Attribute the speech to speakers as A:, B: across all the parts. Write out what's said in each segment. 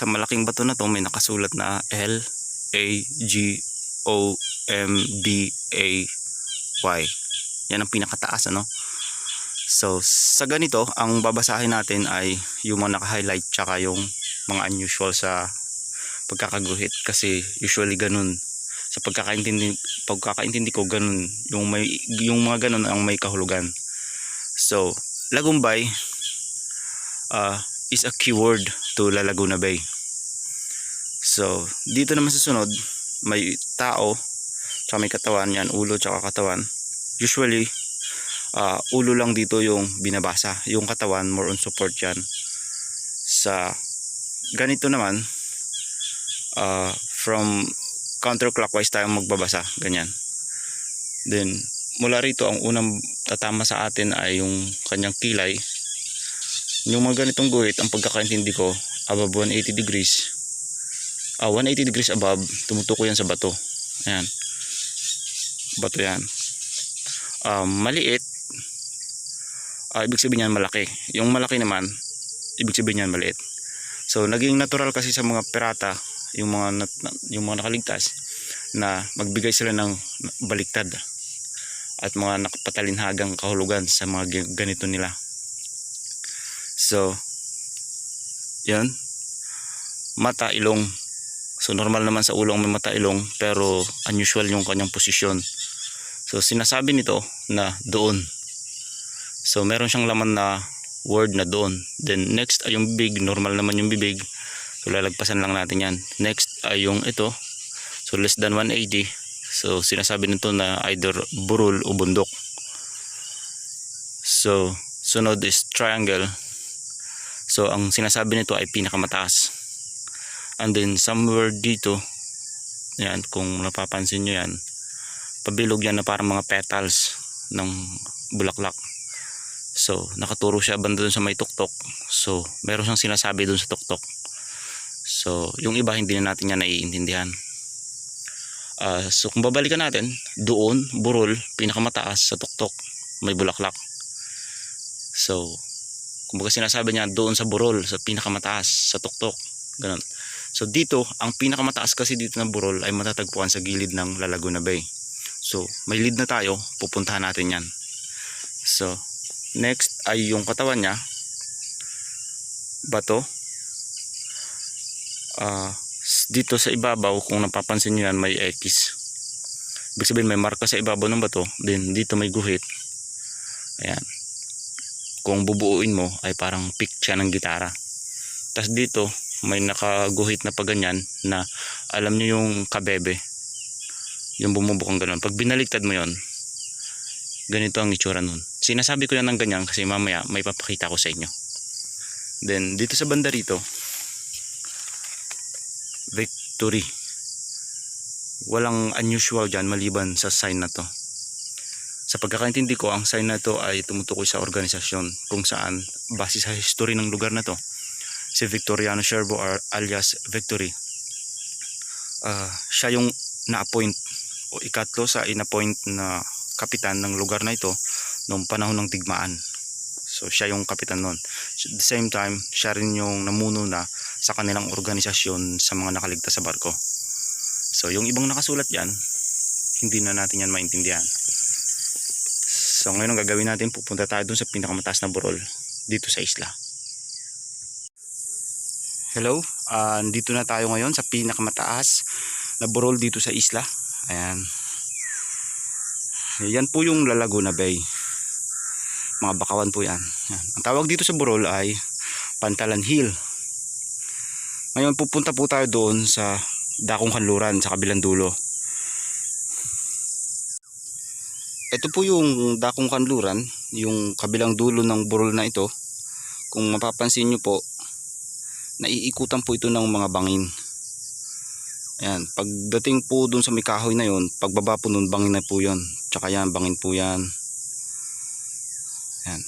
A: sa malaking bato na to may nakasulat na Lagomday. Yan ang pinakataas, ano. So sa ganito, ang babasahin natin ay yung mga naka-highlight tsaka yung mga unusual sa pagkakaguhit, kasi usually ganun sa pagkakaintindi ko, ganun yung mga ganun ang may kahulugan. So Lagumbay is a keyword to La Laguna Bay. So dito naman sa sunod, may tao tsaka may katawan, yan ulo tsaka katawan. Usually ulo lang dito yung binabasa, yung katawan more on support yan. Sa ganito naman, from counterclockwise tayong magbabasa, ganyan. Then mula rito, ang unang tatama sa atin ay yung kanyang kilay. Yung mga ganitong guhit, ang pagkakaintindi ko, above 180 degrees, 180 degrees above, tumutuko yan sa bato. Ayan, bato yan. Maliit, ibig sabihin yan malaki. Yung malaki naman, ibig sabihin yan maliit. So naging natural kasi sa mga pirata, yung mga nakaligtas, na magbigay sila ng baliktad at mga nakapatalinhagang kahulugan sa mga ganito nila. So yan, mata, ilong. So normal naman sa ulo ang may mata, ilong, pero unusual yung kanyang posisyon. So sinasabi nito na doon. So meron siyang laman na word na doon. Then next ay yung bibig, normal naman yung bibig. So lalagpasan lang natin yan. Next ay yung ito. So less than 180. So sinasabi nito na either burol o bundok. So sunod is triangle. So ang sinasabi nito ay pinakamataas. And then somewhere dito, yan, kung napapansin nyo yan, pabilog yan na parang mga petals ng bulaklak. So nakaturo siya banda dun sa may tuktok. So meron siyang sinasabi dun sa tuktok. So yung iba hindi na natin yan naiintindihan. So kung babalikan natin, doon, burol, pinakamataas sa tuktok, may bulaklak. So kumbaga sinasabi niya doon sa burol, sa pinakamataas sa tuktok, ganun. So dito, ang pinakamataas kasi dito ng burol ay matatagpuan sa gilid ng La Laguna Bay. So may lead na tayo, pupuntahan natin yan. So next ay yung katawan niya, bato. Dito sa ibabaw, kung napapansin nyo yan, may X. Ibig sabihin may marka sa ibabaw ng bato. Then dito may guhit. Ayan, kung bubuuin mo ay parang pick siya ng gitara. Tapos dito may nakaguhit na paganyan na alam nyo yung kabebe, yung bumubukang gano'n. Pag binaliktad mo yon, ganito ang itsura nun. Sinasabi ko yan ng ganyan kasi mamaya may papakita ko sa inyo. Then dito sa banda rito, victory. Walang unusual dyan maliban sa sign na to. Sa pagkakaintindi ko, ang sign na to ay tumutukoy sa organisasyon kung saan, base sa history ng lugar na to, si Victoriano Sherbo alias Victory, siya yung na-appoint o ikatlo sa in-appoint na kapitan ng lugar na ito noong panahon ng digmaan. So siya yung kapitan nun. At the same time, siya rin yung namuno na sa kanilang organisasyon sa mga nakaligtas sa barko. So yung ibang nakasulat yan, hindi na natin yan maintindihan. So ngayon ang gagawin natin, pupunta tayo dun sa pinakamataas na burol dito sa isla. Hello, dito na tayo ngayon sa pinakamataas na burol dito sa isla. Ayan. Yan po yung La Laguna Bay. Mga bakawan po yan. Ayan. Ang tawag dito sa burol ay Pantalan Hill. Ngayon pupunta po tayo doon sa Dakong Kanluran sa kabilang dulo. Ito po yung Dakong Kanluran, yung kabilang dulo ng burol na ito. Kung mapapansin nyo po, naiikutan po ito ng mga bangin. Ayan, pagdating po dun sa may kahoy na yon, pagbaba po nun, bangin na po yon. Tsaka yan, bangin po yan. Ayan.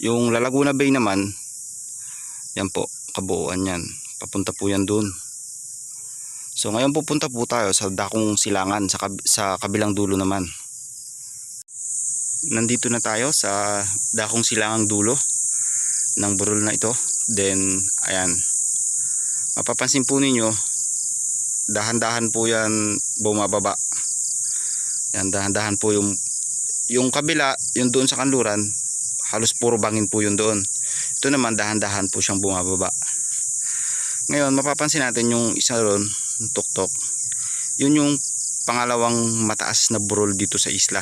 A: Yung La Laguna Bay naman, yan po, kabuuan yan. Papunta po yan dun. So ngayon pupunta po tayo sa Dakong Silangan, sa kabilang dulo naman. Nandito na tayo sa Dakong Silangang dulo ng burol na ito. Then ayan, Mapapansin po ninyo, dahan-dahan po yan bumababa. Yan, dahan-dahan po yung kabila, yung doon sa kanluran, halos puro bangin po yun doon. Ito naman dahan-dahan po siyang bumababa. Ngayon mapapansin natin yung isa ron, yung tuktok. Yun yung pangalawang mataas na burol dito sa isla.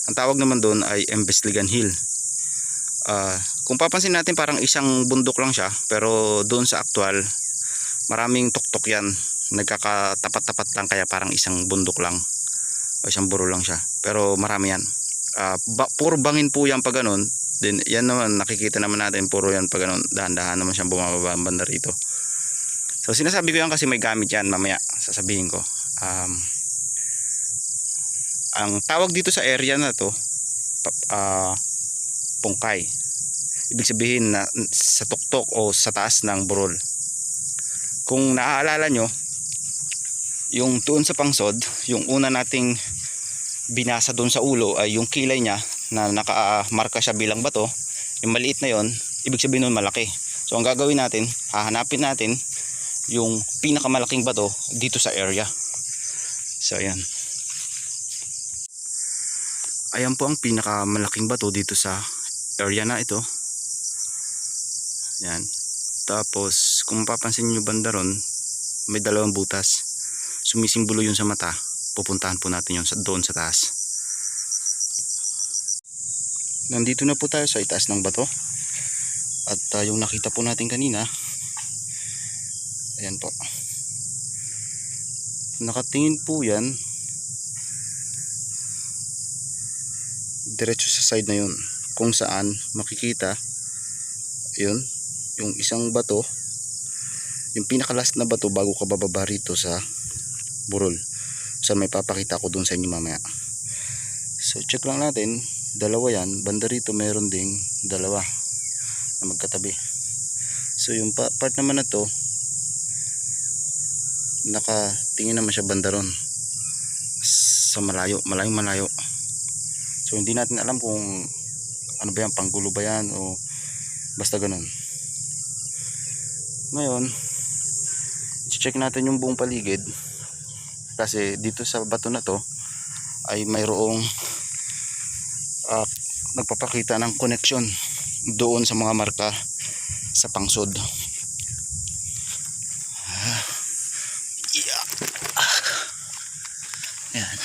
A: Ang tawag naman doon ay Embesligan Hill. Kung papansin natin parang isang bundok lang siya, pero doon sa actual maraming tuktok yan. Nagkakatapat-tapat lang, kaya parang isang bundok lang o isang burol lang siya, pero marami yan. Puro bangin po yan pag ganun. Then yan naman nakikita naman natin, puro yan pag ganun, dahan-dahan naman siyang bumababa ang banda rito. So sinasabi ko yan kasi may gamit yan, mamaya sasabihin ko. Ang tawag dito sa area na to, pungkay. Ibig sabihin na sa tuktok o sa taas ng burol. Kung naaalala nyo, yung doon sa pangsod, yung una nating binasa doon sa ulo ay yung kilay niya na nakamarka siya bilang bato. Yung maliit na yon, ibig sabihin nun malaki. So ang gagawin natin, hahanapin natin yung pinakamalaking bato dito sa area. So ayan. Ayan po ang pinakamalaking bato dito sa area na ito. Yan. Tapos kung mapapansin niyo banda ron, may dalawang butas. Sumisimbolo yun sa mata. Pupuntahan po natin yun doon sa taas. Nandito na po tayo sa itaas ng bato. At yung nakita po natin kanina, ayan po. Nakatingin po yan diretso sa side na yun, kung saan makikita yun, yung isang bato, yung pinakalas na bato bago ka bababa rito sa burol. So may papakita ko dun sa inyo mamaya. So check lang natin, dalawa yan, banda rito meron ding dalawa na magkatabi. So yung part naman na to, nakatingin naman siya banda ron sa malayo, malayo. So hindi natin alam kung ano ba yan, panggulo ba yan o basta ganun. Ngayon check natin yung buong paligid, kasi dito sa bato na to ay mayroong nagpapakita ng connection doon sa mga marka sa pangsod. Ayan.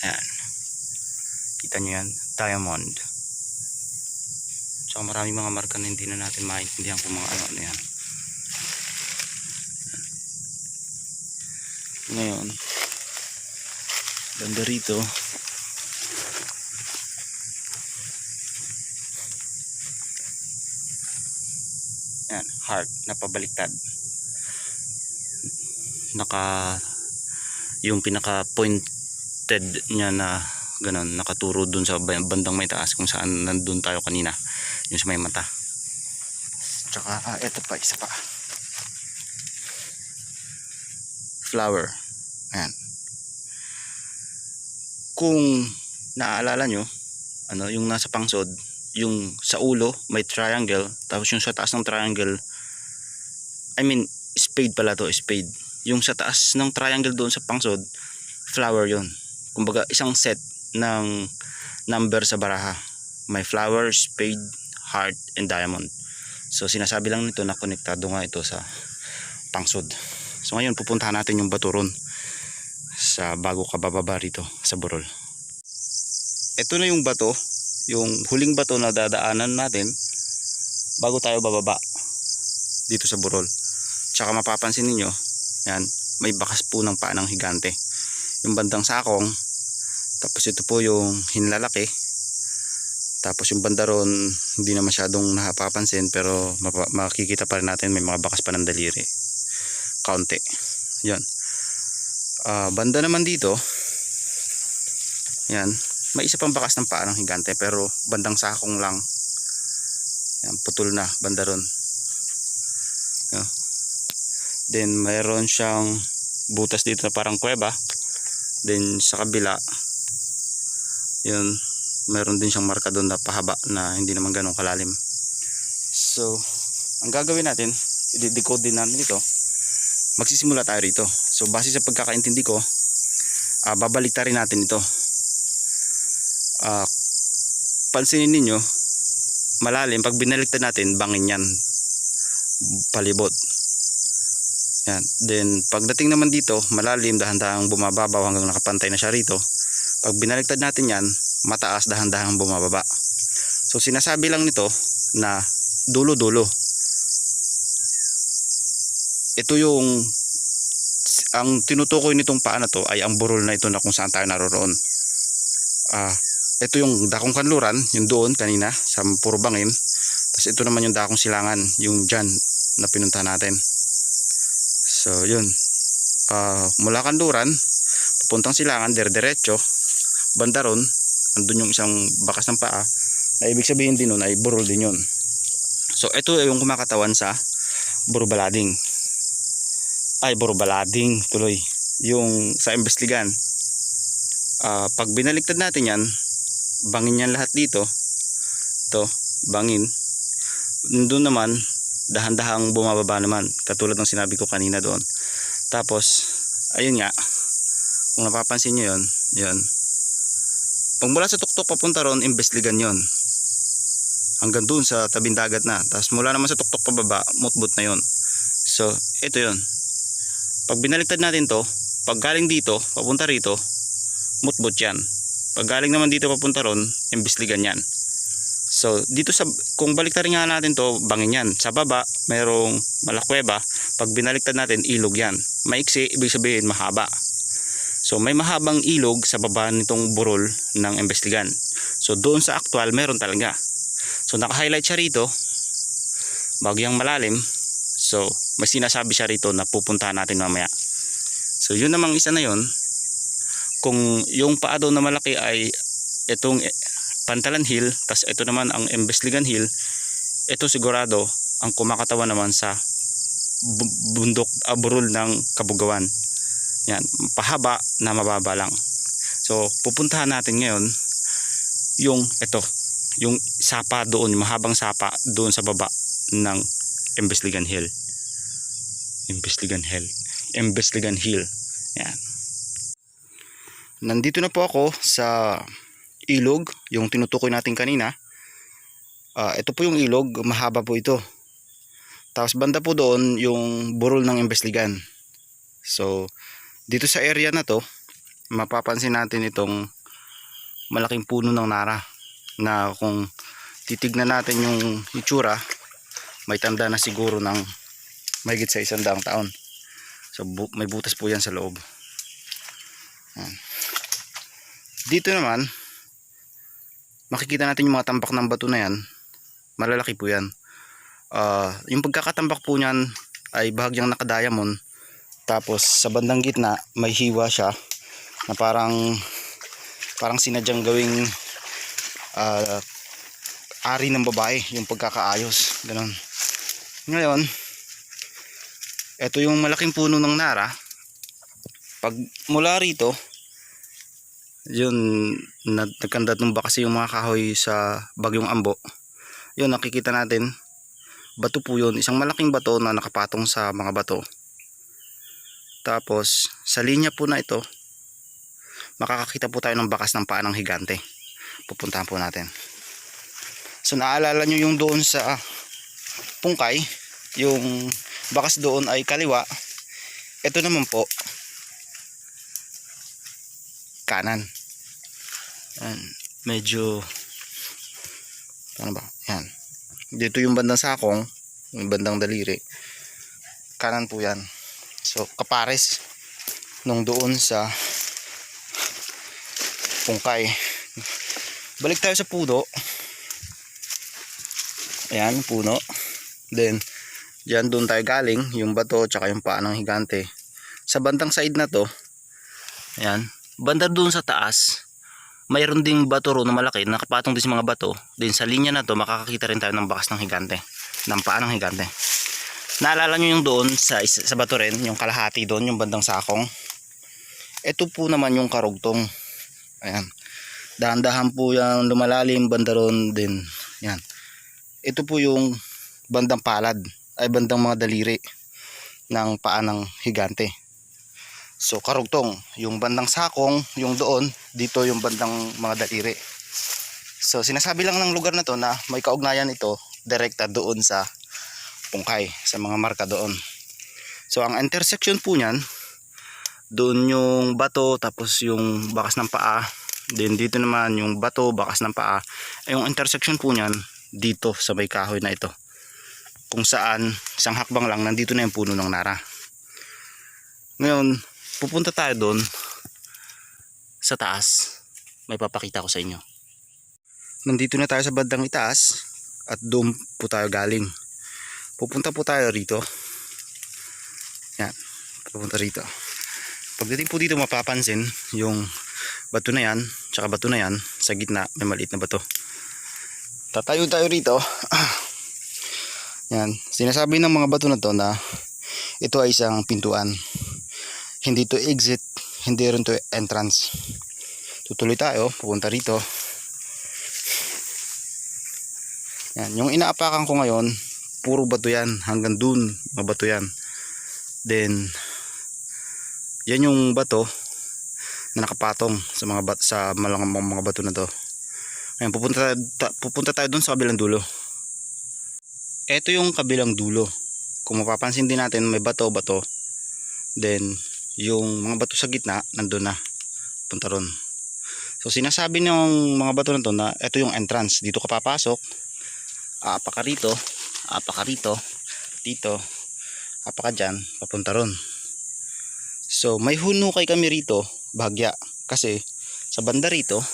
A: Ayan. Kita nyo yan, diamond. So maraming mga marka na hindi na natin maintindihan kung mga ano yan. Ngayon banda rito yan, heart na pabaliktad, yung pinaka pointed nya na ganun, nakaturo dun sa bandang may taas kung saan nandun tayo kanina, yung sa may mata. Tsaka eto pa, isa pa, flower. Ayan. Kung naaalala nyo, yung nasa pangsod, yung sa ulo may triangle, tapos yung sa taas ng triangle, spade pala to, spade. Yung sa taas ng triangle doon sa pangsod, flower yon. Kumbaga isang set ng number sa baraha. May flower, spade, heart, and diamond. So sinasabi lang nito na konektado nga ito sa pangsod. So ngayon pupuntahan natin yung bato ron sa bago ka bababa rito sa burol. Ito na yung bato, yung huling bato na dadaanan natin bago tayo bababa dito sa burol. Tsaka mapapansin niyo, yan, may bakas po ng paa ng higante. Yung bandang sakong, tapos ito po yung hinlalaki. Tapos yung banda ron, hindi na masyadong napapansin, pero makikita pa rin natin may mga bakas pa ng daliri. Kaunti. Yan. Banda naman dito, yan, may isa pang bakas ng paa ng higante, pero bandang sakong lang. Yan, putol na banda ron. Yan. Then mayroon siyang butas dito na parang kuweba. Then sa kabila, yun, mayroon din siyang marka doon na pahaba na hindi naman ganun kalalim. So ang gagawin natin, i-decode din natin ito. Magsisimula tayo rito. So base sa pagkakaintindi ko, babaliktarin natin ito. Pansinin ninyo, malalim, pag binaliktad natin, bangin yan, palibot. Yan. Then pagdating naman dito, malalim, dahan-dahang bumababaw hanggang nakapantay na siya rito. Pag binaliktad natin yan, mataas, dahan-dahang bumababa. So sinasabi lang nito na dulo-dulo. Ito yung ang tinutukoy nitong paa na to ay ang burol na ito na kung saan tayo naroroon. Ito yung dakong kanluran, yung doon kanina sa puro bangin. Tapos ito naman yung dakong silangan, yung dyan na pinunta natin. So yun, mula kanluran papuntang silangan, diretso, banda ron andun yung isang bakas ng paa na ibig sabihin din nun ay burol din yun. So ito ay yung kumakatawan sa burubalading. Burubalading tuloy, yung sa imbestigan. Pag binaliktad natin yan, bangin yan lahat dito. Ito, bangin. Doon naman, dahan-dahang bumababa naman, katulad ng sinabi ko kanina doon. Tapos, ayun nga, kung napapansin nyo yun, yun. Pag mula sa tuktok papunta ron, imbestigan yon. Hanggang doon sa tabing dagat na. Tapos mula naman sa tuktok pababa, mutbot na yon. So, ito yon. Pag binaliktad natin to, pag galing dito, papunta rito, mutbot yan. Pag galing naman dito, papunta ron, imbestigan yan. So, dito sa, kung baliktarin nga natin to, bangin yan. Sa baba, mayroong malakweba. Pag binaliktad natin, ilog yan. Maiksi, ibig sabihin, mahaba. So, may mahabang ilog sa baba nitong burol ng imbestigan. So, doon sa actual, meron talaga. So, naka-highlight siya rito, bagyang malalim. So, may sinasabi siya rito na pupuntahan natin mamaya. So, yun namang isa na yun. Kung yung paa doon na malaki ay itong Pantalan Hill, tas ito naman ang Imbestigan Hill, ito sigurado ang kumakatawan naman sa bundok, burol ng Kabugawan. Yan, pahaba na mababa lang. So, pupuntahan natin ngayon yung ito, yung sapa doon, yung mahabang sapa doon sa baba ng Imbestigan Hill. Imbestigan Hill. Yan. Nandito na po ako sa ilog, yung tinutukoy natin kanina. Ito po yung ilog, mahaba po ito. Tapos banda po doon yung burol ng Imbestigan. So, dito sa area na to, mapapansin natin itong malaking puno ng nara na kung titignan natin yung itsura, may tanda na siguro ng mahigit sa 100 taon. So may butas po yan sa loob. Dito naman makikita natin yung mga tambak ng bato na yan. Malalaki po yan. Yung pagkakatambak po niyan ay bahagyang naka-diamond. Tapos sa bandang gitna may hiwa siya na parang sinadyang gawing ari ng babae yung pagkakaayos. Ganun. Ngayon, ito yung malaking puno ng nara. Pag mula rito, yun, nagkandatumba kasi yung mga kahoy sa bagyong Ambo. Yun, nakikita natin, bato po yun, isang malaking bato na nakapatong sa mga bato. Tapos sa linya po na ito, makakakita po tayo ng bakas ng paa ng higante. Pupuntahan po natin. So naalala nyo yung doon sa Pungkay, yung bakas doon ay kaliwa. Ito naman po kanan. Yan, medyo ano ba? Yan. Dito yung bandang sakong, yung bandang daliri. Kanan po yan. So kapares nung doon sa Pungkay. Balik tayo sa puno. Ayan, puno. Then diyan doon tayo galing, yung bato tsaka yung paa ng higante. Sa bandang side na to, ayan, banda doon sa taas, mayroon ding bato ro na malaki, nakapatong din sa mga bato. Then sa linya na to, makakakita rin tayo ng bakas ng higante, ng paa ng higante. Naalala nyo yung doon sa bato rin, yung kalahati doon, yung bandang sakong. Ito po naman yung karugtong. Ayan, dahan-dahan po yan lumalalim, banda ron din. Yan, ito po yung
B: bandang palad ay bandang mga daliri ng paa ng higante. So karugtong, yung bandang sakong, yung doon, dito yung bandang mga daliri. So sinasabi lang ng lugar na to na may kaugnayan ito direkta doon sa pungkay, sa mga marka doon. So ang intersection po niyan, doon yung bato tapos yung bakas ng paa, then dito naman yung bato, bakas ng paa. Yung intersection po niyan dito sa may kahoy na ito, kung saan isang hakbang lang nandito na yung puno ng nara. Ngayon pupunta tayo doon sa taas, may papakita ko sa inyo. Nandito na tayo sa bandang itaas at doon po tayo galing. Pupunta po tayo rito. Yan, pupunta rito. Pagdating po dito mapapansin yung bato na yan, tsaka bato na yan, sa gitna may maliit na bato. Tatayo tayo rito. Yan, sinasabi ng mga bato na to na ito ay isang pintuan. Hindi to exit, hindi rin to entrance. Tutuloy tayo, pupunta rito. Yan, yung inaapakan ko ngayon, puro bato yan, hanggang dun mga bato yan. Then yan yung bato na nakapatong sa mga bato na to. Ngayon pupunta tayo dun sa kabilang dulo. Ito yung kabilang dulo. Kung mapapansin din natin may bato. Then yung mga bato sa gitna nandun na. Punta ron. So sinasabi ng mga bato na to na ito yung entrance. Dito ka papasok. Apaka rito. Dito. Apaka dyan. Papunta ron. So may hunukay kami rito, bahagya, kasi sa banda rito,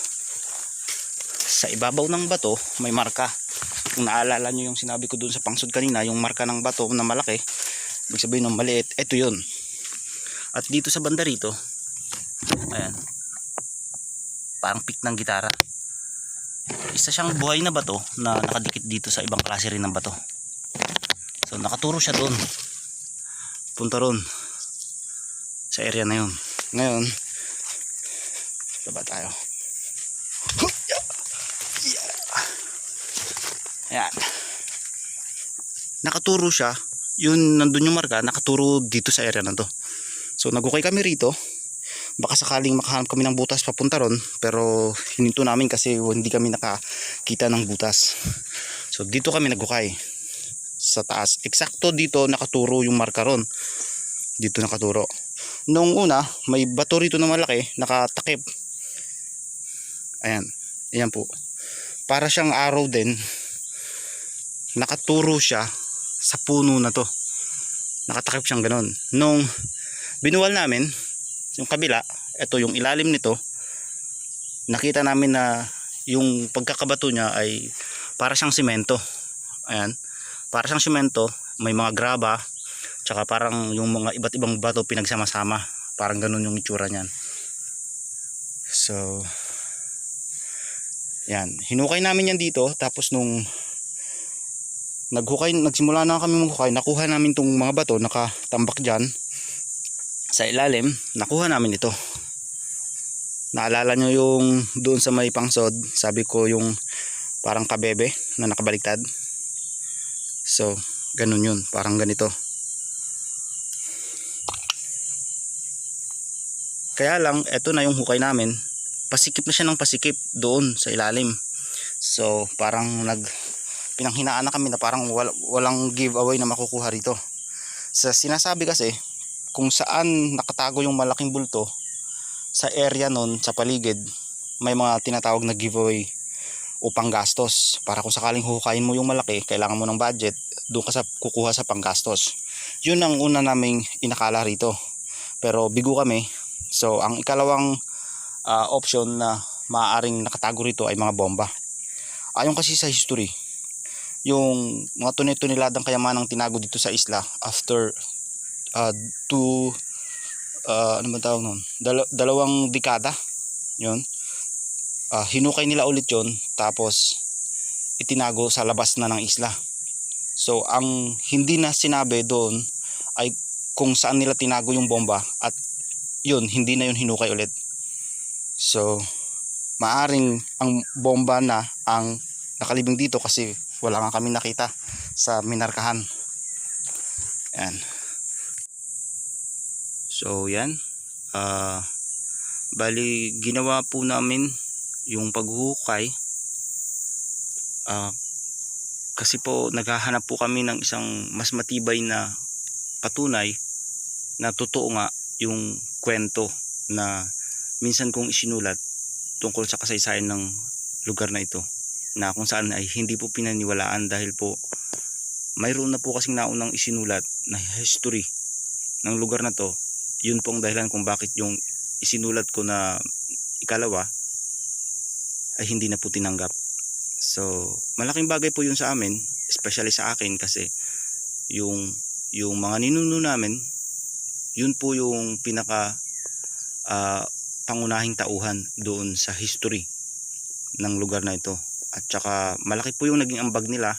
B: sa ibabaw ng bato may marka. Kung naalala nyo yung sinabi ko dun sa pangsud kanina, yung marka ng bato na malaki, ibig sabihin ng maliit, ito yun. At dito sa banda rito, ayan, parang pick ng gitara. Isa siyang buhay na bato na nakadikit dito sa ibang klase rin ng bato. So nakaturo siya dun, punta ron sa area na yun. Ngayon baba tayo. Ayan, nakaturo siya, yun nandun yung marka, nakaturo dito sa area na to. So nagukay kami rito, baka sakaling makahanap kami ng butas papunta ron, pero hininto namin kasi hindi kami nakakita ng butas. So dito kami nagukay sa taas, eksakto dito nakaturo yung marka ron, dito nakaturo. Noong una may bato rito na malaki nakatakip. Ayan po, para siyang arrow din, nakaturo siya sa puno na to, nakatakip siyang ganon. Nung binuwal namin yung kabila, ito yung ilalim nito, nakita namin na yung pagkakabato niya ay para siyang simento. Ayan, para siyang simento, may mga graba, tsaka parang yung mga iba't ibang bato pinagsama-sama, parang ganun yung itsura niyan. So yan, hinukay namin yan dito. Tapos nung nagsimula na kami maghukay, nakuha namin tong mga bato nakatambak dyan sa ilalim, nakuha namin ito. Naalala nyo yung doon sa may pangsod, sabi ko yung parang kabebe na nakabaliktad. So ganun yun, parang ganito. Kaya lang, eto na yung hukay namin, pasikip na siya ng pasikip doon sa ilalim. So parang pinanghinaan na kami na parang walang giveaway na makukuha rito. Sa sinasabi kasi, kung saan nakatago yung malaking bulto, sa area nun, sa paligid, may mga tinatawag na giveaway o panggastos. Para kung sakaling hukayin mo yung malaki, kailangan mo ng budget, doon ka kukuha sa panggastos. Yun ang una naming inakala rito. Pero bigo kami. So ang ikalawang option na maaaring nakatago rito ay mga bomba. Ayon kasi sa history, yung mga tunay-tuniladang kayamanang tinago dito sa isla after ano ba tawag nun? Dalawang dekada, yun. Hinukay nila ulit yun, tapos itinago sa labas na ng isla. So ang hindi na sinabi doon ay kung saan nila tinago yung bomba, at yun, hindi na yun hinukay ulit. So maaring ang bomba na ang nakalibing dito kasi wala nga kami nakita sa minarkahan. Yan. So yan, bali ginawa po namin yung paghuhukay kasi po naghahanap po kami ng isang mas matibay na patunay na totoo nga yung kwento na minsan kong isinulat tungkol sa kasaysayan ng lugar na ito, na kung saan ay hindi po pinaniwalaan dahil po mayroon na po kasing naunang isinulat na history ng lugar na to. Yun po ang dahilan kung bakit yung isinulat ko na ikalawa ay hindi na po tinanggap. So malaking bagay po yun sa amin, especially sa akin, kasi yung mga ninuno namin, yun po yung pinaka pangunahing tauhan doon sa history ng lugar na ito. At saka malaki po yung naging ambag nila,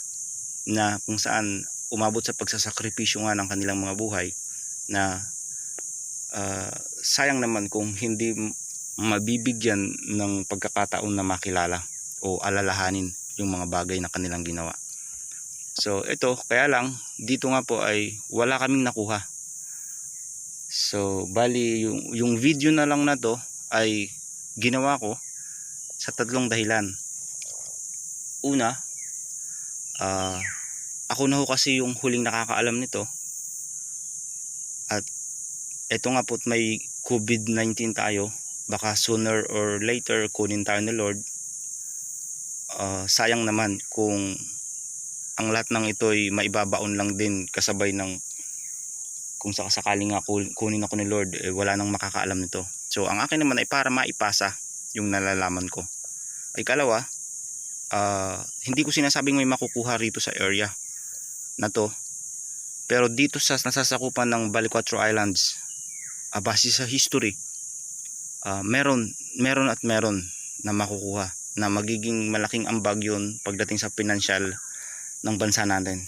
B: na kung saan umabot sa pagsasakripisyo nga ng kanilang mga buhay, na sayang naman kung hindi mabibigyan ng pagkakataon na makilala o alalahanin yung mga bagay na kanilang ginawa. So ito, kaya lang dito nga po ay wala kaming nakuha. So bali yung video na lang na to ay ginawa ko sa tatlong dahilan. Una, ako na ho kasi yung huling nakakaalam nito, at eto nga po, may COVID-19 tayo, baka sooner or later kunin tayo ni Lord. Sayang naman kung ang lahat ng ito ay maibabaon lang din kasabay ng kung sakasakaling nga kunin ako ni Lord, wala nang makakaalam nito. So ang akin naman ay para maipasa yung nalalaman ko. Ay kalawa, hindi ko sinasabing may makukuha rito sa area na to, pero dito sa nasasakupan ng Balicuatro Islands, base sa history, meron na makukuha, na magiging malaking ambag yun pagdating sa pinansyal ng bansa natin.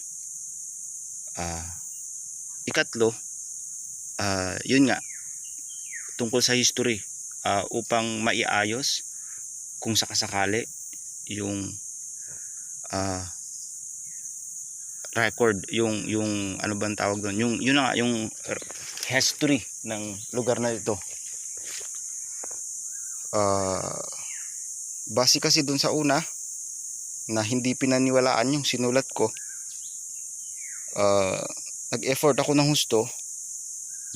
B: Ikatlo, yun nga, tungkol sa history, upang maiayos kung sakasakali yung record, yung ano bang tawag doon, yun nga, yung history ng lugar na ito. Base kasi dun sa una na hindi pinaniwalaan yung sinulat ko, nag-effort ako ng husto,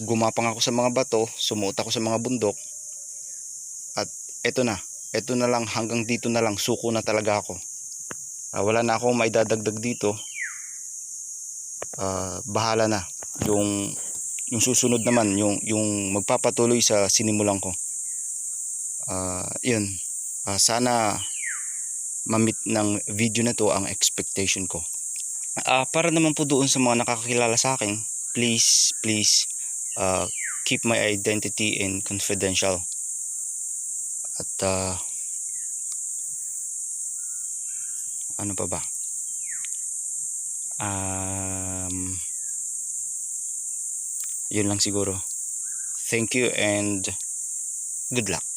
B: gumapang ako sa mga bato, sumuot ako sa mga bundok, at eto na lang, hanggang dito na lang, suko na talaga ako. Wala na akong maidadagdag dito. Bahala na yung susunod naman, yung magpapatuloy sa sinimulan ko. Yun, sana ma-meet ng video na to ang expectation ko. Para naman po doon sa mga nakakakilala sa akin, please keep my identity in confidential. At ano pa ba? Yun lang siguro. Thank you and good luck.